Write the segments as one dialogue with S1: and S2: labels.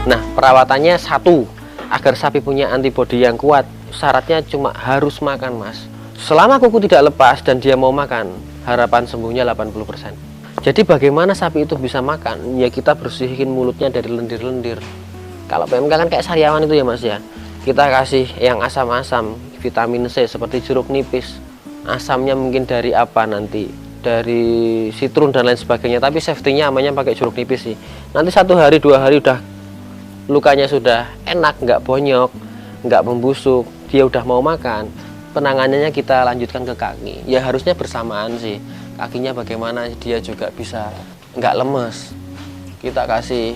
S1: Nah, perawatannya satu, agar sapi punya antibodi yang kuat, syaratnya cuma harus makan, Mas. Selama kuku tidak lepas dan dia mau makan, harapan sembuhnya 80%. Jadi bagaimana sapi itu bisa makan? Ya kita bersihin mulutnya dari lendir-lendir. Kalau PMK kan kayak sariawan itu ya, Mas ya. Kita kasih yang asam-asam, vitamin C seperti jeruk nipis. Asamnya mungkin dari apa nanti? Dari sitrun dan lain sebagainya, tapi safety-nya amannya pakai jeruk nipis sih. Nanti 1 hari 2 hari udah lukanya sudah enak, nggak bonyok, nggak membusuk, dia udah mau makan, penanganannya kita lanjutkan ke kaki. Ya harusnya bersamaan sih, kakinya bagaimana dia juga bisa nggak lemes. Kita kasih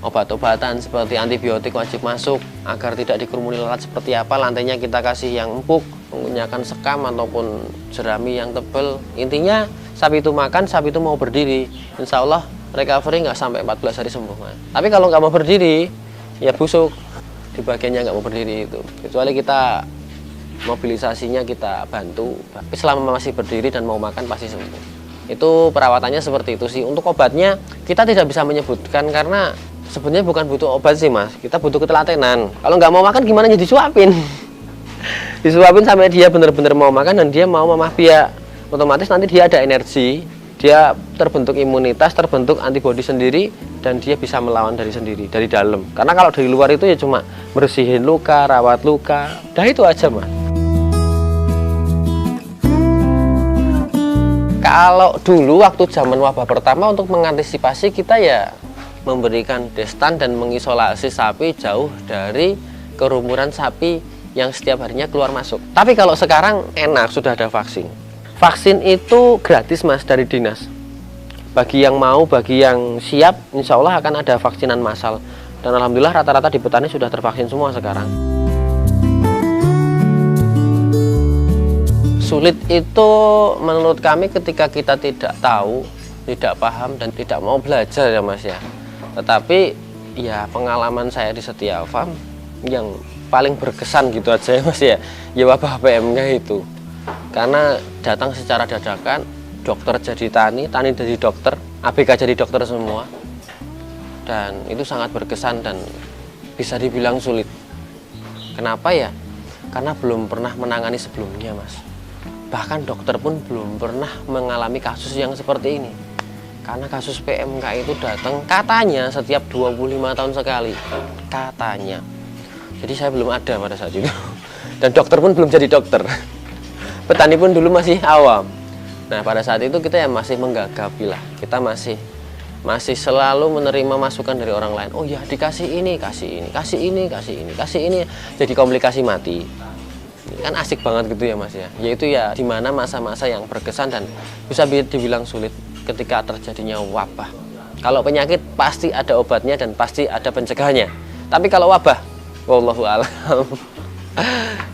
S1: obat-obatan seperti antibiotik wajib masuk agar tidak dikerumuni lalat seperti apa. Lantainya kita kasih yang empuk, menggunakan sekam ataupun jerami yang tebal. Intinya sapi itu makan, sapi itu mau berdiri, insya Allah recovery nggak sampai 14 hari sembuh. Tapi kalau nggak mau berdiri, ya busuk di bagiannya, nggak mau berdiri itu. Kecuali kita mobilisasinya kita bantu, tapi selama masih berdiri dan mau makan pasti sembuh. Itu perawatannya seperti itu sih. Untuk obatnya kita tidak bisa menyebutkan karena sebenarnya bukan butuh obat sih, Mas. Kita butuh ketelatenan. Kalau nggak mau makan gimana, jadi disuapin. Disuapin sampai dia benar-benar mau makan dan dia mau mamah biak. Otomatis nanti dia ada energi, dia terbentuk imunitas, terbentuk antibodi sendiri, dan dia bisa melawan dari sendiri, dari dalam. Karena kalau dari luar itu ya cuma bersihin luka, rawat luka, dah itu aja, Mas. Kalau dulu waktu zaman wabah pertama, untuk mengantisipasi kita ya memberikan destan dan mengisolasi sapi jauh dari kerumunan sapi yang setiap harinya keluar masuk. Tapi kalau sekarang enak, sudah ada vaksin. Vaksin itu gratis, Mas, dari dinas. Bagi yang mau, bagi yang siap, insya Allah akan ada vaksinan massal. Dan alhamdulillah rata-rata di petani sudah tervaksin semua sekarang. Sulit itu menurut kami ketika kita tidak tahu, tidak paham, dan tidak mau belajar ya, Mas ya. Tetapi ya pengalaman saya di Setia Farm yang paling berkesan gitu aja ya, Mas ya. Ya wabah PMK itu. Karena datang secara dadakan, dokter jadi tani, tani jadi dokter, ABK jadi dokter semua. Dan itu sangat berkesan dan bisa dibilang sulit. Kenapa ya? Karena belum pernah menangani sebelumnya, Mas. Bahkan dokter pun belum pernah mengalami kasus yang seperti ini. Karena kasus PMK itu datang katanya setiap 25 tahun sekali. Katanya. Jadi saya belum ada pada saat itu. Dan dokter pun belum jadi dokter. Petani pun dulu masih awam. Nah, pada saat itu kita ya masih menggagapi lah. Kita masih selalu menerima masukan dari orang lain. Oh ya, dikasih ini, kasih ini, kasih ini, kasih ini, kasih ini. Jadi komplikasi mati. Kan asik banget gitu ya, Mas ya. Yaitu ya di mana masa-masa yang berkesan dan bisa dibilang sulit ketika terjadinya wabah. Kalau penyakit pasti ada obatnya dan pasti ada pencegahannya. Tapi kalau wabah, wallahu a'lam.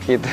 S1: Gitu.